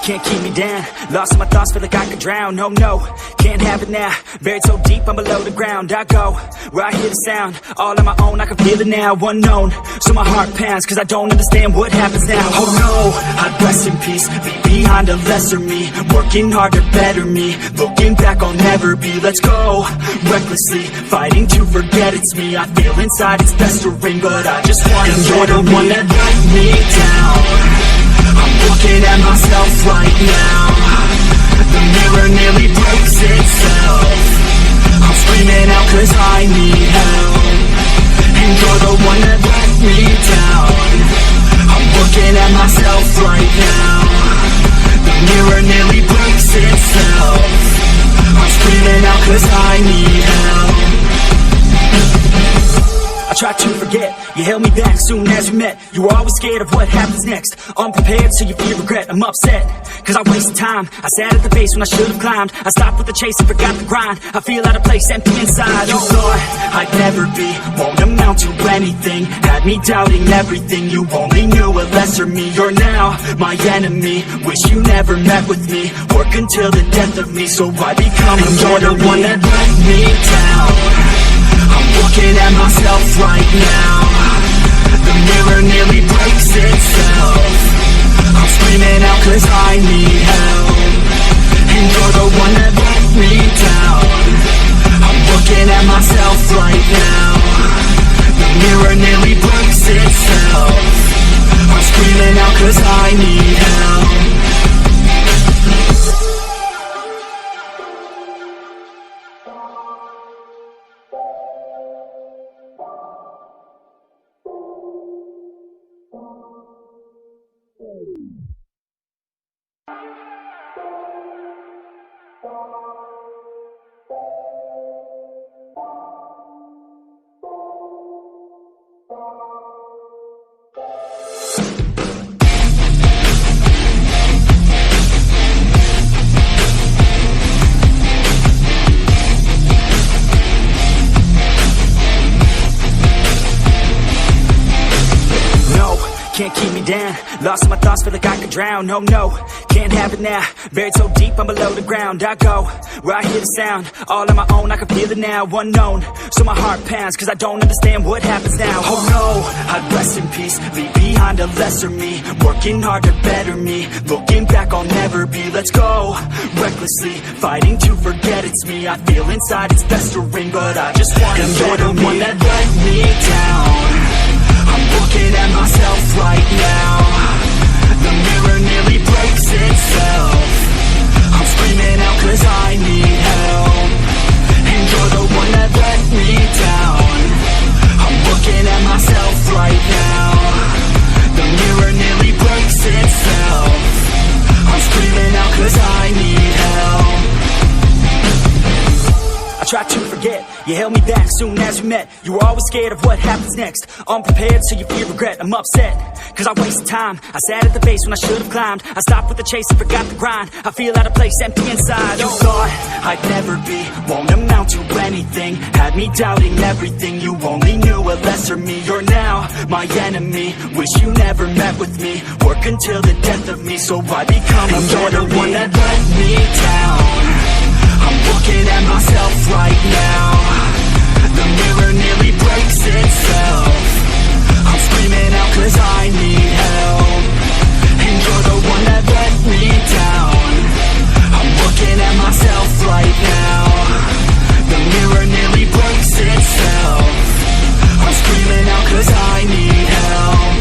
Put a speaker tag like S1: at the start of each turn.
S1: Can't keep me down, lost in my thoughts, feel like I could drown. No, no, can't have it now, buried so deep I'm below the ground. I go, where I hear the sound, all on my own, I can feel it now. Unknown, so my heart pounds, cause I don't understand what happens now. Oh no, I'd rest in peace, be behind a lesser me, working hard to better me, looking back I'll never be. Let's go, recklessly, fighting to forget it's me. I feel inside it's festering, but I just want to. You're the one that let me down, I'm looking at myself right now. The mirror nearly breaks itself. I'm screaming out cause I need help, and you're the one that let me down. I'm looking at myself right now. The mirror nearly breaks itself. I'm screaming out cause I need help. I tried to forget, you held me back soon as we met. You were always scared of what happens next, unprepared so you feel regret. I'm upset, cause I wasted time. I sat at the base when I should've climbed. I stopped with the chase and forgot the grind. I feel out of place, empty inside. You thought I'd never be, won't amount to anything, had me doubting everything. You only knew a lesser me, you're now my enemy. Wish you never met with me, work until the death of me, so I become a you're the one that let me down. I'm looking at myself right now. The mirror nearly breaks itself. I'm screaming out cause I need help, and you're the one that let me down. I'm looking at myself right now. The mirror nearly breaks itself. I'm screaming out cause I need help. Can't keep me down, lost in my thoughts, feel like I could drown. No, no, can't have it now, buried so deep I'm below the ground. I go, where I hear the sound, all on my own, I can feel it now. Unknown, so my heart pounds, cause I don't understand what happens now. Oh no, I'd rest in peace, leave behind a lesser me, working hard to better me, looking back I'll never be. Let's go, recklessly, fighting to forget it's me. I feel inside it's festering, but I just want to. And you're the one that let me down. I'm looking at myself right now. The mirror nearly breaks itself. I'm screaming out cause I need help, and you're the one that let me down. I'm looking at myself right now. The mirror nearly breaks itself. I'm screaming out cause I need help. I tried to forget, you held me back soon as we met. You were always scared of what happens next, unprepared so you feel regret. I'm upset, cause I wasted time. I sat at the base when I should've climbed. I stopped with the chase and forgot the grind. I feel out of place, empty inside. You thought I'd never be, won't amount to anything, had me doubting everything. You only knew a lesser me, you're now my enemy. Wish you never met with me, work until the death of me, so I become a you're the one that let me down. I'm looking at myself right now. The mirror nearly breaks itself. I'm screaming out cause I need help, and you're the one that let me down. I'm looking at myself right now. The mirror nearly breaks itself. I'm screaming out cause I need help.